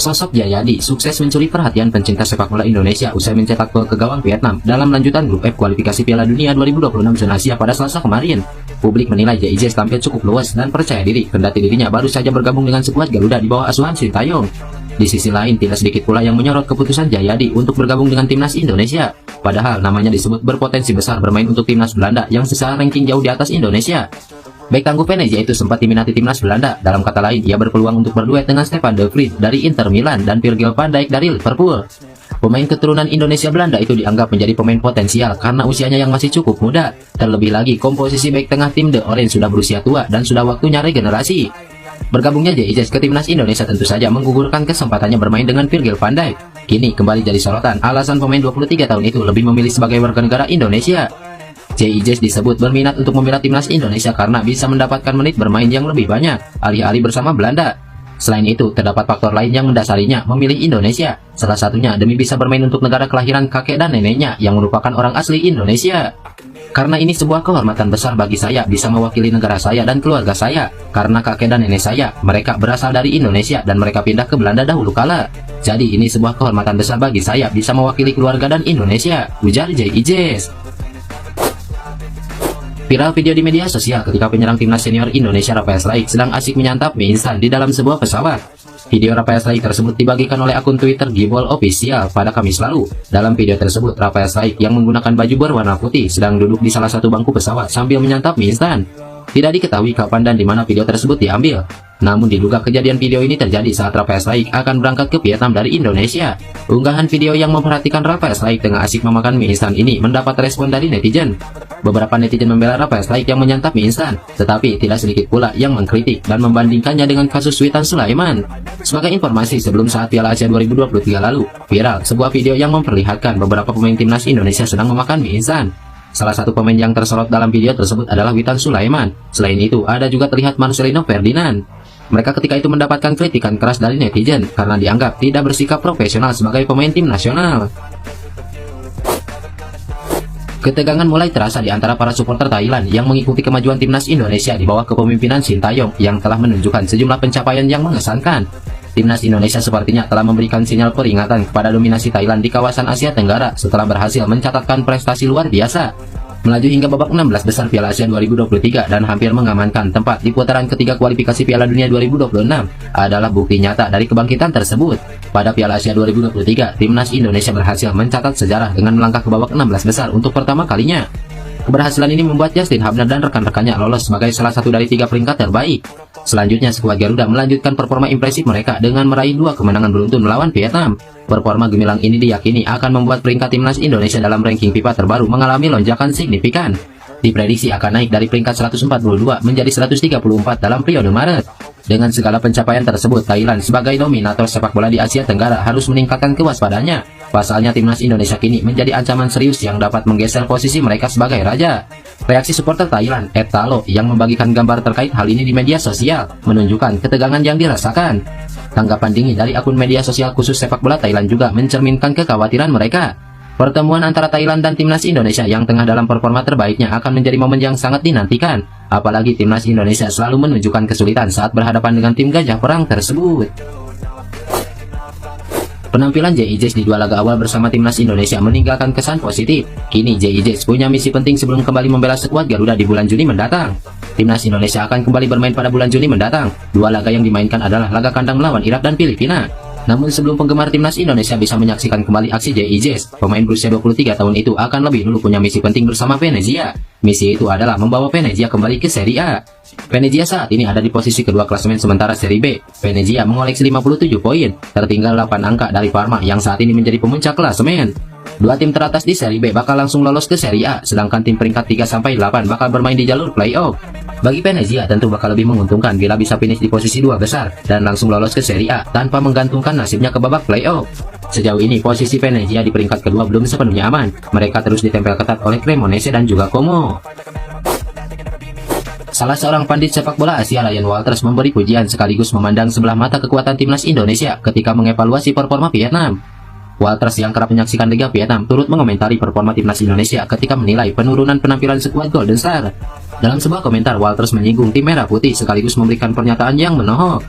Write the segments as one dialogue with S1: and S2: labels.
S1: Sosok Jayadi sukses mencuri perhatian pencinta sepak bola Indonesia usai mencetak gol ke gawang Vietnam dalam lanjutan grup F kualifikasi Piala Dunia 2026 zona Asia pada Selasa kemarin. Publik menilai JIJ tampil cukup luas dan percaya diri, kendati dirinya baru saja bergabung dengan skuad Garuda di bawah asuhan Sintayong. Di sisi lain, tidak sedikit pula yang menyorot keputusan Jayadi untuk bergabung dengan timnas Indonesia. Padahal namanya disebut berpotensi besar bermain untuk timnas Belanda yang secara ranking jauh di atas Indonesia. Bek tangguh Venezia itu sempat diminati timnas Belanda. Dalam kata lain, ia berpeluang untuk berduet dengan Stefan de Vrij dari Inter Milan dan Virgil van Dijk dari Liverpool. Pemain keturunan Indonesia Belanda itu dianggap menjadi pemain potensial karena usianya yang masih cukup muda. Terlebih lagi, komposisi bek tengah tim The Orange sudah berusia tua dan sudah waktunya regenerasi. Bergabungnya JIJ ke timnas Indonesia tentu saja menggugurkan kesempatannya bermain dengan Virgil van Dijk. Kini kembali jadi sorotan alasan pemain 23 tahun itu lebih memilih sebagai warga negara Indonesia. JIJ disebut berminat untuk membela timnas Indonesia karena bisa mendapatkan menit bermain yang lebih banyak, alih-alih bersama Belanda. Selain itu, terdapat faktor lain yang mendasarinya memilih Indonesia. Salah satunya demi bisa bermain untuk negara kelahiran kakek dan neneknya yang merupakan orang asli Indonesia. Karena ini sebuah kehormatan besar bagi saya bisa mewakili negara saya dan keluarga saya. Karena kakek dan nenek saya, mereka berasal dari Indonesia dan mereka pindah ke Belanda dahulu kala. Jadi ini sebuah kehormatan besar bagi saya bisa mewakili keluarga dan Indonesia, ujar JIJ. Viral video di media sosial ketika penyerang timnas senior Indonesia Rafael Struijk sedang asik menyantap mie instan di dalam sebuah pesawat. Video Rafael Struijk tersebut dibagikan oleh akun Twitter Gibol Official pada Kamis lalu. Dalam video tersebut, Rafael Struijk yang menggunakan baju berwarna putih sedang duduk di salah satu bangku pesawat sambil menyantap mie instan. Tidak diketahui kapan dan di mana video tersebut diambil. Namun diduga kejadian video ini terjadi saat Rafael Struijk akan berangkat ke Vietnam dari Indonesia. Unggahan video yang memperhatikan Rafael Struijk tengah asik memakan mie instan ini mendapat respon dari netizen. Beberapa netizen membela Rafael Struijk yang menyantap mie instan, tetapi tidak sedikit pula yang mengkritik dan membandingkannya dengan kasus Witan Sulaiman. Sebagai informasi, sebelum saat Piala Asia 2023 lalu, viral sebuah video yang memperlihatkan beberapa pemain timnas Indonesia sedang memakan mie instan. Salah satu pemain yang tersorot dalam video tersebut adalah Witan Sulaiman. Selain itu, ada juga terlihat Marcelino Ferdinand. Mereka ketika itu mendapatkan kritikan keras dari netizen karena dianggap tidak bersikap profesional sebagai pemain tim nasional. Ketegangan mulai terasa di antara para supporter Thailand yang mengikuti kemajuan timnas Indonesia di bawah kepemimpinan Sintayong yang telah menunjukkan sejumlah pencapaian yang mengesankan. Timnas Indonesia sepertinya telah memberikan sinyal peringatan kepada dominasi Thailand di kawasan Asia Tenggara setelah berhasil mencatatkan prestasi luar biasa. Melaju hingga babak 16 besar Piala Asia 2023 dan hampir mengamankan tempat di putaran ketiga kualifikasi Piala Dunia 2026 adalah bukti nyata dari kebangkitan tersebut. Pada Piala Asia 2023, timnas Indonesia berhasil mencatat sejarah dengan melangkah ke babak 16 besar untuk pertama kalinya. Keberhasilan ini membuat Justin Hubner dan rekan-rekannya lolos sebagai salah satu dari 3 peringkat terbaik. Selanjutnya, skuad Garuda melanjutkan performa impresif mereka dengan meraih 2 kemenangan beruntun melawan Vietnam. Performa gemilang ini diyakini akan membuat peringkat timnas Indonesia dalam ranking FIFA terbaru mengalami lonjakan signifikan. Diprediksi akan naik dari peringkat 142 menjadi 134 dalam periode Maret. Dengan segala pencapaian tersebut, Thailand sebagai dominator sepak bola di Asia Tenggara harus meningkatkan kewaspadaannya. Pasalnya timnas Indonesia kini menjadi ancaman serius yang dapat menggeser posisi mereka sebagai raja. Reaksi supporter Thailand, Talo, yang membagikan gambar terkait hal ini di media sosial, menunjukkan ketegangan yang dirasakan. Tanggapan dingin dari akun media sosial khusus sepak bola Thailand juga mencerminkan kekhawatiran mereka. Pertemuan antara Thailand dan timnas Indonesia yang tengah dalam performa terbaiknya akan menjadi momen yang sangat dinantikan. Apalagi timnas Indonesia selalu menunjukkan kesulitan saat berhadapan dengan tim gajah perang tersebut. Penampilan JIJ di 2 laga awal bersama timnas Indonesia meninggalkan kesan positif. Kini JIJ punya misi penting sebelum kembali membela skuad Garuda di bulan Juni mendatang. Timnas Indonesia akan kembali bermain pada bulan Juni mendatang. 2 laga yang dimainkan adalah laga kandang melawan Irak dan Filipina. Namun sebelum penggemar timnas Indonesia bisa menyaksikan kembali aksi JIJ, pemain berusia 23 tahun itu akan lebih dulu punya misi penting bersama Venezia. Misi itu adalah membawa Venezia kembali ke Serie A. Venezia saat ini ada di posisi kedua klasemen sementara Serie B. Venezia mengoleksi 57 poin, tertinggal 8 angka dari Parma yang saat ini menjadi pemuncak klasemen. 2 tim teratas di Serie B bakal langsung lolos ke Serie A, sedangkan tim peringkat 3-8 bakal bermain di jalur playoff. Bagi Venezia tentu bakal lebih menguntungkan bila bisa finish di posisi 2 besar dan langsung lolos ke Serie A tanpa menggantungkan nasibnya ke babak playoff. Sejauh ini posisi Venezia di peringkat kedua belum sepenuhnya aman. Mereka terus ditempel ketat oleh Cremonese dan juga Como. Salah seorang pandit sepak bola Asia, Ryan Walters, memberi pujian sekaligus memandang sebelah mata kekuatan timnas Indonesia ketika mengevaluasi performa Vietnam. Walters yang kerap menyaksikan Liga Vietnam turut mengomentari performa timnas Indonesia ketika menilai penurunan penampilan skuad Golden Star. Dalam sebuah komentar, Walters menyinggung tim merah putih sekaligus memberikan pernyataan yang menohok.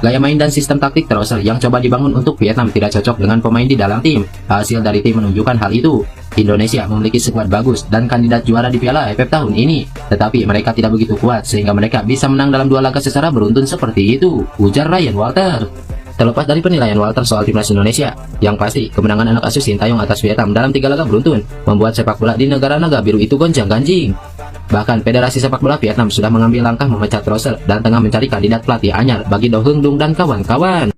S1: Gaya main dan sistem taktik Trossard yang coba dibangun untuk Vietnam tidak cocok dengan pemain di dalam tim. Hasil dari tim menunjukkan hal itu. Indonesia memiliki skuad bagus dan kandidat juara di Piala AFF tahun ini, tetapi mereka tidak begitu kuat sehingga mereka bisa menang dalam 2 laga secara beruntun seperti itu, ujar Ryan Walter. Terlepas dari penilaian Walter soal timnas Indonesia, yang pasti kemenangan anak asuh Sintayong atas Vietnam dalam 3 laga beruntun membuat sepak bola di negara naga biru itu gonjang-ganjing. Bahkan Federasi Sepak Bola Vietnam sudah mengambil langkah memecat Trossard dan tengah mencari kandidat pelatih anyar bagi Do Heung Dong dan kawan-kawan.